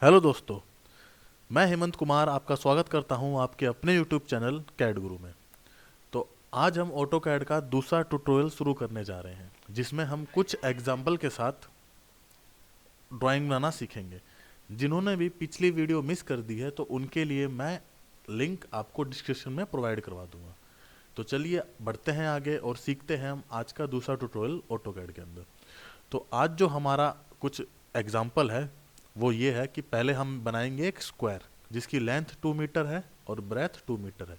Hello दोस्तों, मैं हेमंत कुमार आपका स्वागत करता हूं आपके अपने यूट्यूब चैनल कैड गुरु में। तो आज हम ऑटो कैड का दूसरा ट्यूटोरियल शुरू करने जा रहे हैं, जिसमें हम कुछ एग्जाम्पल के साथ ड्राइंग बनाना सीखेंगे। जिन्होंने भी पिछली वीडियो मिस कर दी है तो उनके लिए मैं लिंक आपको डिस्क्रिप्शन में प्रोवाइड करवा दूंगा। तो चलिए बढ़ते हैं आगे और सीखते हैं हम आज का दूसरा ट्यूटोरियल ऑटो कैड के अंदर। तो आज जो हमारा कुछ एग्जाम्पल है वो ये है कि पहले हम बनाएंगे एक स्क्वायर जिसकी लेंथ 2 मीटर है और ब्रेथ 2 मीटर है।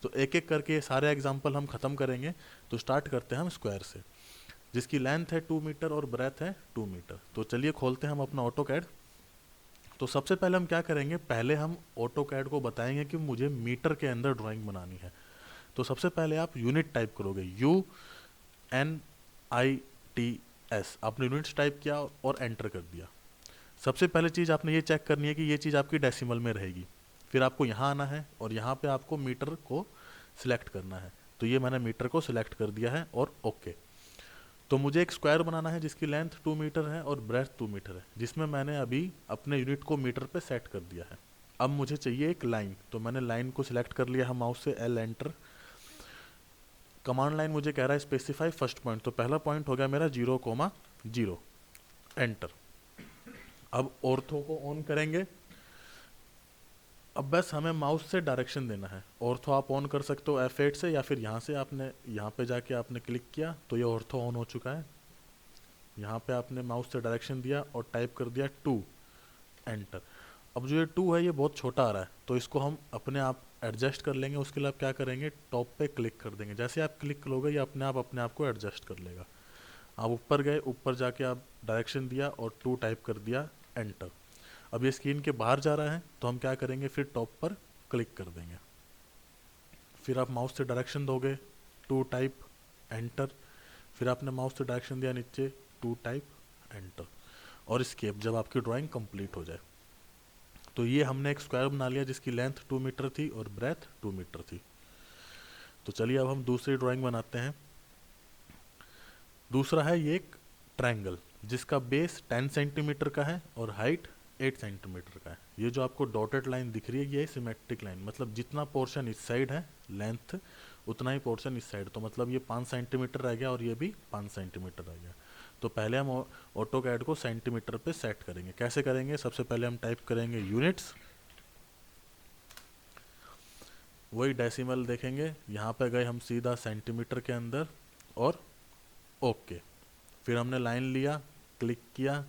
तो एक एक करके ये सारे एग्जाम्पल हम ख़त्म करेंगे। तो स्टार्ट करते हैं हम स्क्वायर से, जिसकी लेंथ है 2 मीटर और ब्रेथ है 2 मीटर। तो चलिए खोलते हैं हम अपना ऑटो कैड। तो सबसे पहले हम क्या करेंगे, पहले हम ऑटो कैड को बताएंगे कि मुझे मीटर के अंदर ड्राइंग बनानी है। तो सबसे पहले आप यूनिट टाइप करोगे, UNITS। आपने यूनिट्स टाइप किया और एंटर कर दिया। सबसे पहले चीज़ आपने ये चेक करनी है कि ये चीज़ आपकी डेसिमल में रहेगी। फिर आपको यहाँ आना है और यहाँ पे आपको मीटर को सिलेक्ट करना है। तो ये मैंने मीटर को सिलेक्ट कर दिया है और ओके। तो मुझे एक स्क्वायर बनाना है जिसकी लेंथ 2 मीटर है और ब्रेथ 2 मीटर है, जिसमें मैंने अभी अपने यूनिट को मीटर पे सेट कर दिया है। अब मुझे चाहिए एक लाइन, तो मैंने लाइन को सिलेक्ट कर लिया है माउस से, एल एंटर। कमांड लाइन मुझे कह रहा है स्पेसिफाई फर्स्ट पॉइंट, तो पहला पॉइंट हो गया मेरा 0,0, एंटर। अब ऑर्थो को ऑन करेंगे। अब बस हमें माउस से डायरेक्शन देना है। ऑर्थो आप ऑन कर सकते हो F8 से, या फिर यहाँ से आपने यहाँ पे जाके आपने क्लिक किया तो ये ऑर्थो ऑन हो चुका है। यहाँ पे आपने माउस से डायरेक्शन दिया और टाइप कर दिया 2, एंटर। अब जो ये 2 है ये बहुत छोटा आ रहा है, तो इसको हम अपने आप एडजस्ट कर लेंगे। उसके लिए आप क्या करेंगे, टॉप पे क्लिक कर देंगे। जैसे आप क्लिक करोगे ये अपने आप को एडजस्ट कर लेगा। आप ऊपर गए, ऊपर जाके आप डायरेक्शन दिया और 2 टाइप कर दिया, एंटर। अब ये स्क्रीन के बाहर जा रहा है तो हम क्या करेंगे, फिर टॉप पर क्लिक कर देंगे। फिर आप माउस से डायरेक्शन दोगे, 2 टाइप, एंटर। फिर आपने माउस से डायरेक्शन दिया नीचे, 2 टाइप, एंटर। और स्केप, जब आपकी ड्राइंग कंप्लीट हो जाए। तो ये हमने एक स्क्वायर बना लिया जिसकी लेंथ 2 मीटर थी और ब्रेथ 2 मीटर थी। तो चलिए अब हम दूसरी ड्राइंग बनाते हैं। दूसरा है ये एक ट्रायंगल जिसका बेस 10 सेंटीमीटर का है और हाइट 8 सेंटीमीटर का है। ये जो आपको डॉटेड लाइन दिख रही है ये सिमेट्रिक लाइन, मतलब जितना पोर्शन इस साइड है लेंथ उतना ही पोर्शन इस साइड। तो मतलब ये 5 सेंटीमीटर रह गया और ये भी 5 सेंटीमीटर रह गया। तो पहले हम ऑटो कैड को सेंटीमीटर पे सेट करेंगे। कैसे करेंगे, सबसे पहले हम टाइप करेंगे यूनिट्स, वही डेसिमल देखेंगे, यहाँ पे गए हम सीधा सेंटीमीटर के अंदर और ओके। फिर हमने लाइन लिया, क्लिक किया,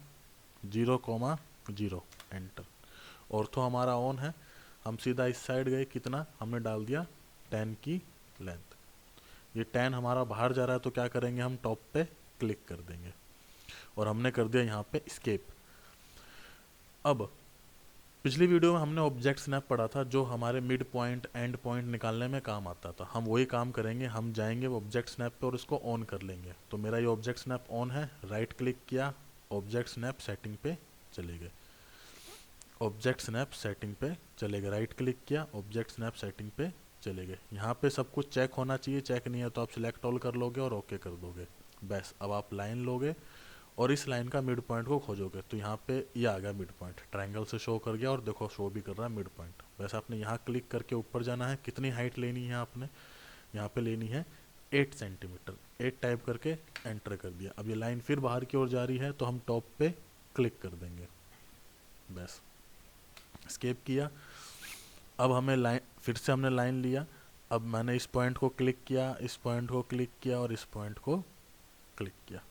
0,0, एंटर। ऑर्थो हमारा ऑन है। हम सीधा इस साइड गए, कितना हमने डाल दिया, 10 की लेंथ। ये 10 हमारा बाहर जा रहा है तो क्या करेंगे, हम टॉप पे क्लिक कर देंगे और हमने कर दिया यहाँ पे स्केप। अब पिछली वीडियो में हमने ऑब्जेक्ट स्नैप पढ़ा था जो हमारे मिड पॉइंट एंड पॉइंट निकालने में काम आता था। हम वही काम करेंगे, हम जाएंगे ऑब्जेक्ट स्नैप पे और इसको ऑन कर लेंगे। तो मेरा ये ऑब्जेक्ट स्नैप ऑन है, राइट क्लिक किया, ऑब्जेक्ट स्नैप सेटिंग पे चले गए। ऑब्जेक्ट स्नैप सेटिंग पे चले गए, राइट क्लिक किया, ऑब्जेक्ट स्नैप सेटिंग पे चले गए। यहाँ पे सब कुछ चेक होना चाहिए, चेक नहीं है तो आप सिलेक्ट ऑल कर लोगे और ओके कर दोगे। बस अब आप लाइन लोगे और इस लाइन का मिड पॉइंट को खोजोगे। तो यहाँ पे ये आ गया मिड पॉइंट, ट्रायंगल से शो कर गया और देखो शो भी कर रहा है मिड पॉइंट। वैसे आपने यहाँ क्लिक करके ऊपर जाना है। कितनी हाइट लेनी है आपने, यहाँ पे लेनी है 8 सेंटीमीटर। 8 टाइप करके एंटर कर दिया। अब ये लाइन फिर बाहर की ओर जा रही है तो हम टॉप पे क्लिक कर देंगे, बस स्केप किया। अब हमें लाइन, फिर से हमने लाइन लिया। अब मैंने इस पॉइंट को क्लिक किया, इस पॉइंट को क्लिक किया और इस पॉइंट को क्लिक किया,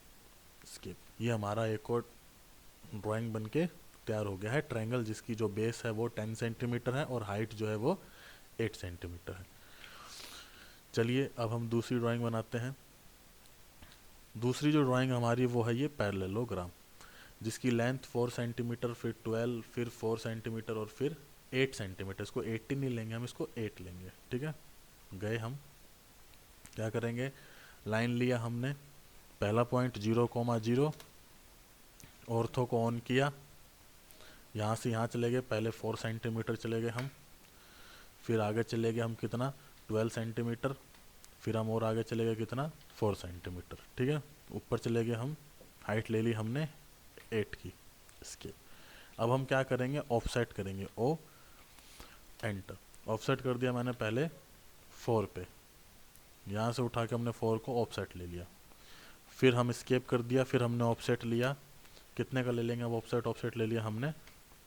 स्केप। ये हमारा एक और ड्राइंग बनके तैयार हो गया है, ट्रायंगल जिसकी जो बेस है वो 10 सेंटीमीटर है और हाइट जो है वो 8 सेंटीमीटर है। चलिए अब हम दूसरी ड्राइंग बनाते हैं। दूसरी जो ड्राइंग हमारी वो है ये पैरेललोग्राम, जिसकी लेंथ 4 सेंटीमीटर, फिर 12, फिर 4 सेंटीमीटर और फिर 8 सेंटीमीटर। इसको 18 नहीं लेंगे हम, इसको 8 लेंगे, ठीक है। गए हम, क्या करेंगे, लाइन लिया हमने, पहला पॉइंट 0,0, ऑर्थो को ऑन किया, यहाँ से यहाँ चले गए, पहले 4 सेंटीमीटर चले गए हम, फिर आगे चले गए हम कितना, 12 सेंटीमीटर, फिर हम और आगे चले गए कितना, 4 सेंटीमीटर, ठीक है। ऊपर चले गए हम, हाइट ले ली हमने 8 की, इसके। अब हम क्या करेंगे, ऑफसेट करेंगे, ओ एंटर। ऑफसेट कर दिया मैंने पहले 4 पे, यहाँ से उठा के हमने 4 को ऑफसेट ले लिया, फिर हम स्केप कर दिया, फिर हमने ऑफसेट लिया, कितने का ले लेंगे अब ऑफसेट, ऑफसेट ले लिया हमने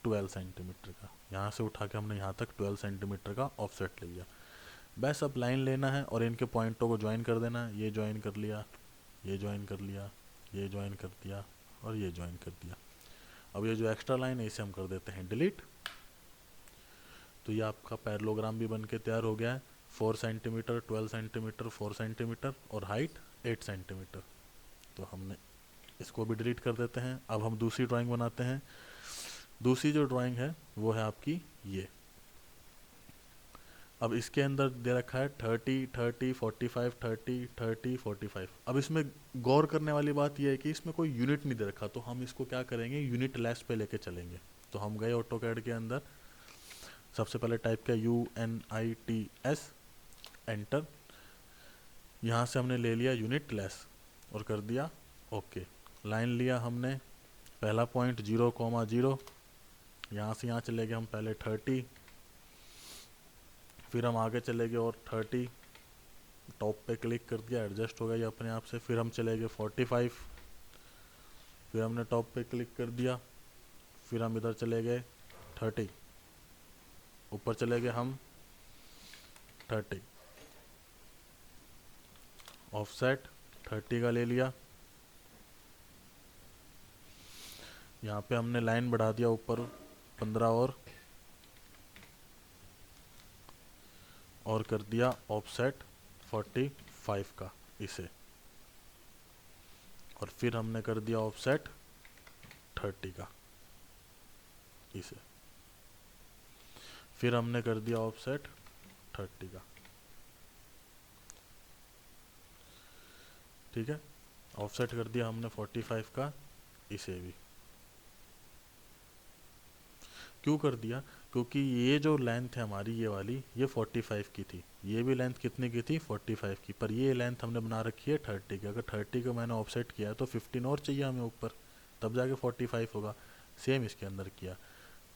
12 सेंटीमीटर का, यहाँ से उठा के हमने यहाँ तक 12 सेंटीमीटर का ऑफसेट ले लिया। बस अब लाइन लेना है और इनके पॉइंटों को ज्वाइन कर देना है, ये ज्वाइन कर लिया, ये ज्वाइन कर लिया, ये ज्वाइन कर दिया और ये ज्वाइन कर दिया। अब ये जो एक्स्ट्रा लाइन है इसे हम कर देते हैं डिलीट। तो ये आपका पैरेललोग्राम भी बन के तैयार हो गया है, 4 सेंटीमीटर, 12 सेंटीमीटर, 4 सेंटीमीटर और हाइट 8 सेंटीमीटर। तो हमने इसको भी डिलीट कर देते हैं। अब हम दूसरी ड्राइंग बनाते हैं। दूसरी जो ड्राइंग है वो है आपकी ये। अब इसके अंदर दे रखा है 30, 30, 45, 30, 30, 45। अब इसमें गौर करने वाली बात यह है कि इसमें कोई यूनिट नहीं दे रखा, तो हम इसको क्या करेंगे, यूनिट लेस पे लेके चलेंगे। तो हम गए ऑटोकैड के अंदर, सबसे पहले टाइप किया UNITS, एंटर। यहाँ से हमने ले लिया यूनिट लेस और कर दिया ओके। लाइन लिया हमने, पहला पॉइंट 0,0, यहाँ से यहाँ चले गए हम पहले 30, फिर हम आगे चले गए और 30, टॉप पे क्लिक कर दिया, एडजस्ट हो गया ये अपने आप से। फिर हम चले गए 45, फिर हमने टॉप पे क्लिक कर दिया, फिर हम इधर चले गए 30, ऊपर चले गए हम 30, ऑफसेट 30 का ले लिया, यहाँ पे हमने लाइन बढ़ा दिया ऊपर 15 और कर दिया ऑफसेट 45 का इसे, और फिर हमने कर दिया ऑफसेट 30 का इसे, फिर हमने कर दिया ऑफसेट 30 का। ठीक है, ऑफसेट कर दिया हमने 45 का इसे भी। क्यों कर दिया, क्योंकि ये जो लेंथ है हमारी ये वाली, ये 45 की थी, ये भी लेंथ कितने की थी 45 की, पर ये लेंथ हमने बना रखी है 30 की। अगर 30 को मैंने ऑफसेट किया तो 15 और चाहिए हमें ऊपर, तब जाके 45 होगा। सेम इसके अंदर किया,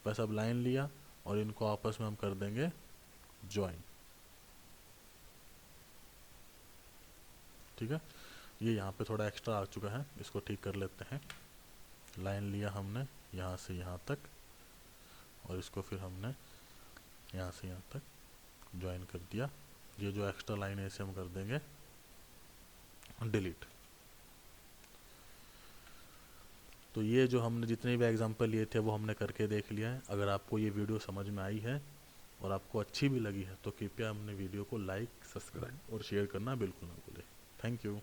बस अब लाइन लिया और इनको आपस में हम कर देंगे ज्वाइन। ठीक है, ये यहाँ पे थोड़ा एक्स्ट्रा आ चुका है, इसको ठीक कर लेते हैं। लाइन लिया हमने यहाँ से यहाँ तक और इसको फिर हमने यहाँ से यहाँ तक ज्वाइन कर दिया। ये जो एक्स्ट्रा लाइन है इसे हम कर देंगे डिलीट। तो ये जो हमने जितने भी एग्जांपल लिए थे वो हमने करके देख लिया है। अगर आपको ये वीडियो समझ में आई है और आपको अच्छी भी लगी है तो कृपया हमने वीडियो को लाइक, सब्सक्राइब और शेयर करना बिल्कुल ना भूलें। Thank you.